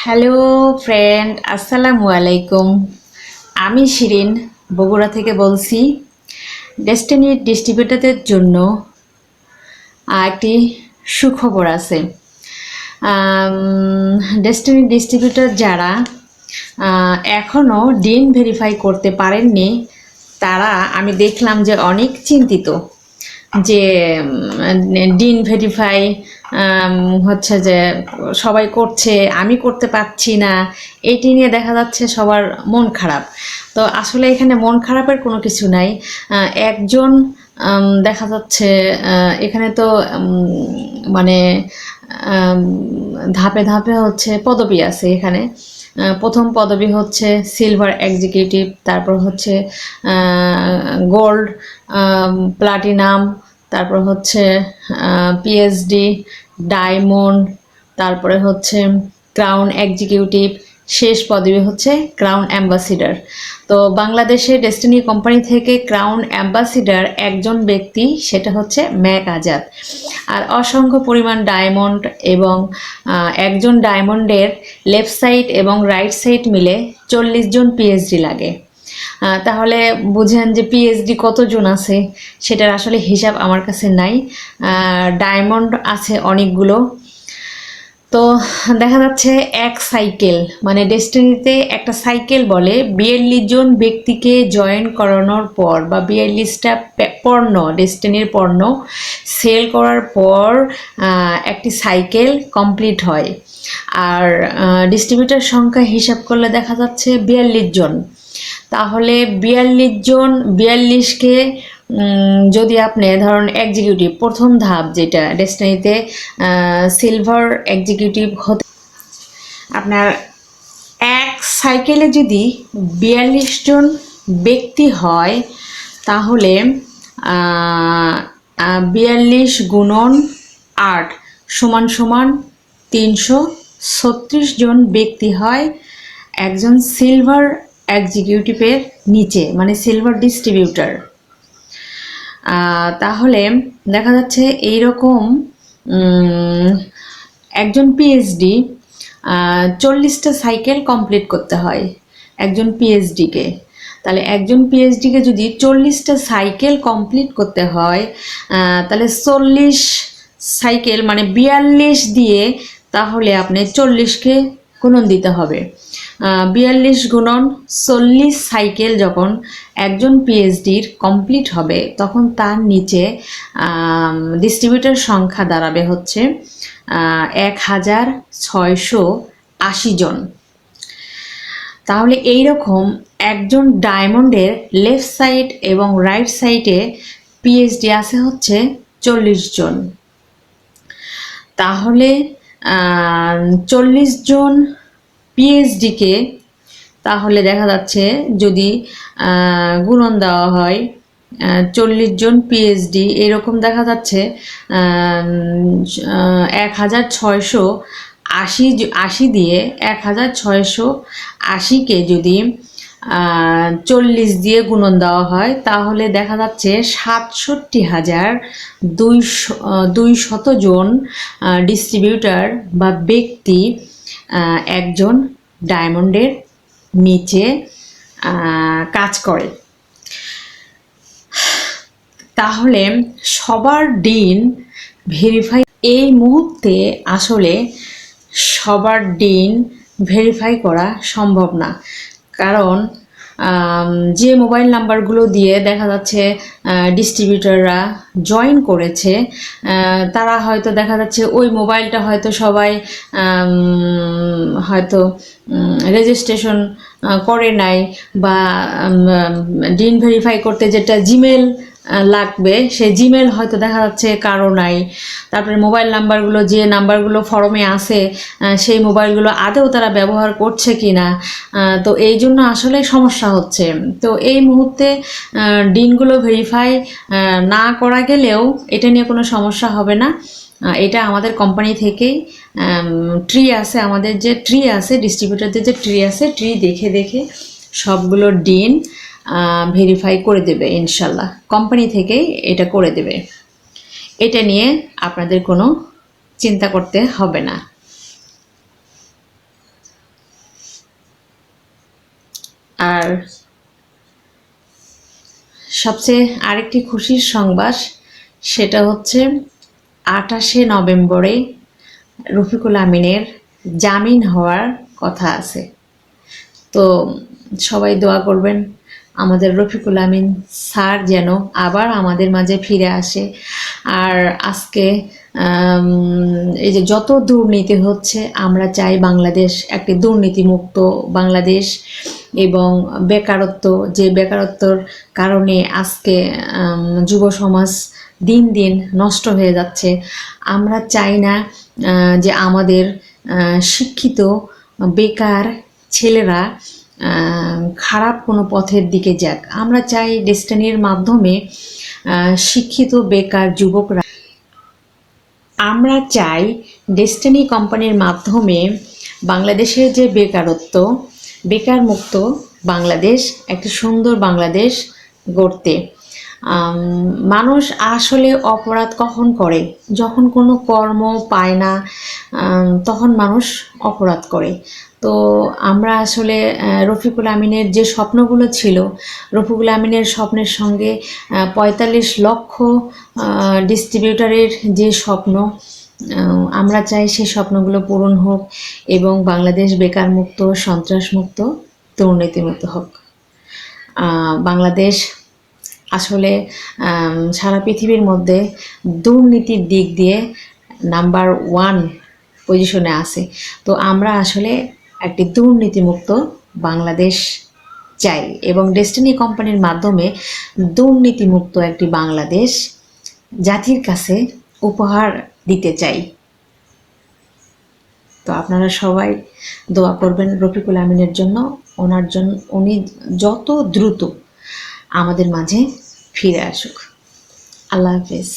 Hello friend, আসসালামু আলাইকুম। আমি শিরিন বগুড়া থেকে বলছি। ডেস্টিনি ডিস্ট্রিবিউটরদের জন্য একটি সুখবর আছে। ডেস্টিনি ডিস্ট্রিবিউটর যারা এখনও ডিন ভেরিফাই করতে পারেননি, তারা আমি দেখলাম যে অনেক চিন্তিত যে ডিন ভেরিফাই হচ্ছে যে সবাই করছে, আমি করতে পারছি না। এটি নিয়ে দেখা যাচ্ছে সবার মন খারাপ। তো আসলে এখানে মন খারাপের কোনো কিছু নাই। একজন দেখা যাচ্ছে এখানে তো মানে ধাপে ধাপে হচ্ছে পদবি আছে এখানে। প্রথম পদবি হচ্ছে সিলভার এক্সিকিউটিভ, তারপর হচ্ছে গোল্ড, প্লাটিনাম, তারপর হচ্ছে পিএইচডি, ডায়মন্ড, তারপরে হচ্ছে ক্রাউন এক্সিকিউটিভ, শেষ পদবি হচ্ছে ক্রাউন অ্যাম্বাসিডার। তো বাংলাদেশে ডেস্টিনি কোম্পানি থেকে ক্রাউন অ্যাম্বাসিডার একজন ব্যক্তি, সেটা হচ্ছে ম্যাক আজাদ। আর অসংখ্য পরিমাণ ডায়মন্ড এবং একজন ডায়মন্ডের লেফট সাইড এবং রাইট সাইড মিলে 40 জন পিএইচডি লাগে। তাহলে বুঝেন যে পিএইচডি কতজন আছে, সেটার আসলে হিসাব আমার কাছে নাই। ডায়মন্ড আছে অনেকগুলো। তো দেখা যাচ্ছে এক সাইকেল, মানে ডেস্টিনিতে একটা সাইকেল বলে 42 জন ব্যক্তিকে জয়েন করানোর পর বা 42টা পণ্য, ডেস্টিনির পণ্য সেল করার পর একটি সাইকেল কমপ্লিট হয়। আর ডিস্ট্রিবিউটার সংখ্যা হিসাব করলে দেখা যাচ্ছে 42 জন। তাহলে 42 জন, 42কে যদি আপনি ধরুন এক্সিকিউটিভ প্রথম ধাপ, যেটা ডেস্টিনিতে সিলভার এক্সিকিউটিভ হতে, আপনার এক সাইকেলে যদি 42 জন ব্যক্তি হয়, তাহলে 42 গুণন 8 সমান সমান 336 জন ব্যক্তি হয় একজন সিলভার এক্সিকিউটিভের নিচে, মানে সিলভার ডিস্ট্রিবিউটর। তাহলে দেখা যাচ্ছে এইরকম একজন পিএইচডি 40টা সাইকেল কমপ্লিট করতে হয় একজন পিএইচডিকে। তাহলে একজন পিএইচডিকে যদি 40টা সাইকেল কমপ্লিট করতে হয়, তাহলে 40 সাইকেল মানে 42 দিয়ে, তাহলে আপনি 40কে গুণন দিতে হবে। 42 গুণন 40 সাইকেল যখন একজন পিএইচডির কমপ্লিট হবে, তখন তার নিচে ডিস্ট্রিবিউটর সংখ্যা দাঁড়াবে হচ্ছে 1680 জন। তাহলে এই রকম একজন ডায়মন্ডের লেফট সাইড এবং রাইট সাইডে পিএইচডি আছে হচ্ছে 40 জন। তাহলে 40 জন পিএইচডিকে তাহলে দেখা যাচ্ছে যদি গুণন দেওয়া হয় 40 জন পিএইচডি, এরকম দেখা যাচ্ছে 1680 দিয়ে 1680কে যদি 40 দিয়ে গুণন দেওয়া হয়, তাহলে দেখা যাচ্ছে 67,200 জন ডিস্ট্রিবিউটর বা ব্যক্তি একজন ডায়মন্ডের নিচে কাজ করে। তাহলে সবার ডিন ভেরিফাই এই মুহূর্তে আসলে সবার ডিন ভেরিফাই করা সম্ভব না, কারণ যে মোবাইল নাম্বারগুলো দিয়ে দেখা যাচ্ছে ডিস্ট্রিবিউটররা জয়েন করেছে, তারা হয়তো দেখা যাচ্ছে ওই মোবাইলটা হয়তো সবাই হয়তো রেজিস্ট্রেশন করে নাই, বা ডিন ভেরিফাই করতে যেটা জিমেল লাগবে, সেই জিমেল হয়তো দেখা যাচ্ছে কারো নাই। তারপরে মোবাইল নাম্বারগুলো, যে নাম্বারগুলো ফর্মে আছে, সেই মোবাইলগুলো আদৌ তারা ব্যবহার করছে কি না। তো এই জন্য আসলে সমস্যা হচ্ছে। তো এই মুহূর্তে ডিনগুলো ভেরিফাই না করা গেলেও এটা নিয়ে কোনো সমস্যা হবে না। এটা আমাদের কোম্পানি থেকেই ট্রি আছে, আমাদের যে ট্রি আছে, ডিস্ট্রিবিউটরদের যে ট্রি আছে, ট্রি দেখে দেখে সবগুলো ডিন ভেরিফাই করে দেবে ইনশাল্লাহ। কোম্পানি থেকেই এটা করে দেবে, এটা নিয়ে আপনাদের কোনো চিন্তা করতে হবে না। আর সবচেয়ে আরেকটি খুশির সংবাদ, সেটা হচ্ছে 28শে নভেম্বরে রফিকুল আমিনের জামিন হওয়ার কথা আছে। তো সবাই দোয়া করবেন আমাদের রফিকুল আমিন স্যার যেন আবার আমাদের মাঝে ফিরে আসে। আর আজকে এই যে যত দুর্নীতি হচ্ছে, আমরা চাই বাংলাদেশ একটি দুর্নীতিমুক্ত বাংলাদেশ। এবং বেকারত্ব, যে বেকারত্বর কারণে আজকে যুব সমাজ দিন দিন নষ্ট হয়ে যাচ্ছে, আমরা চাই না যে আমাদের শিক্ষিত বেকার ছেলেরা খারাপ কোনো পথের দিকে যাক। আমরা চাই ডেস্টিনির মাধ্যমে শিক্ষিত বেকার যুবকরা, আমরা চাই ডেস্টিনি কোম্পানির মাধ্যমে বাংলাদেশের যে বেকারত্ব, বেকার মুক্ত বাংলাদেশ, একটি সুন্দর বাংলাদেশ গড়তে। মানুষ আসলে অপরাধ কখন করে? যখন কোনো কর্ম পায় না, তখন মানুষ অপরাধ করে। তো আমরা আসলে রফিকুল আমিনের যে স্বপ্নগুলো ছিল, রফিকুল আমিনের স্বপ্নের সঙ্গে 45 লক্ষ ডিস্ট্রিবিউটারের যে স্বপ্ন, আমরা চাই সেই স্বপ্নগুলো পূরণ হোক এবং বাংলাদেশ বেকার মুক্ত, সন্ত্রাস মুক্ত, দুর্নীতিমুক্ত হোক। বাংলাদেশ আসলে সারা পৃথিবীর মধ্যে দুর্নীতির দিক দিয়ে নাম্বার 1 পজিশনে আছে। তো আমরা আসলে একটি দুর্নীতিমুক্ত বাংলাদেশ চাই এবং ডেস্টিনি কোম্পানির মাধ্যমে দুর্নীতিমুক্ত একটি বাংলাদেশ জাতির কাছে উপহার দিতে চাই। তো আপনারা সবাই দোয়া করবেন রফিকুল আমিনের জন্য, উনি যত দ্রুত আমাদের মাঝে ফিরে আসুক। আল্লাহ হাফেজ।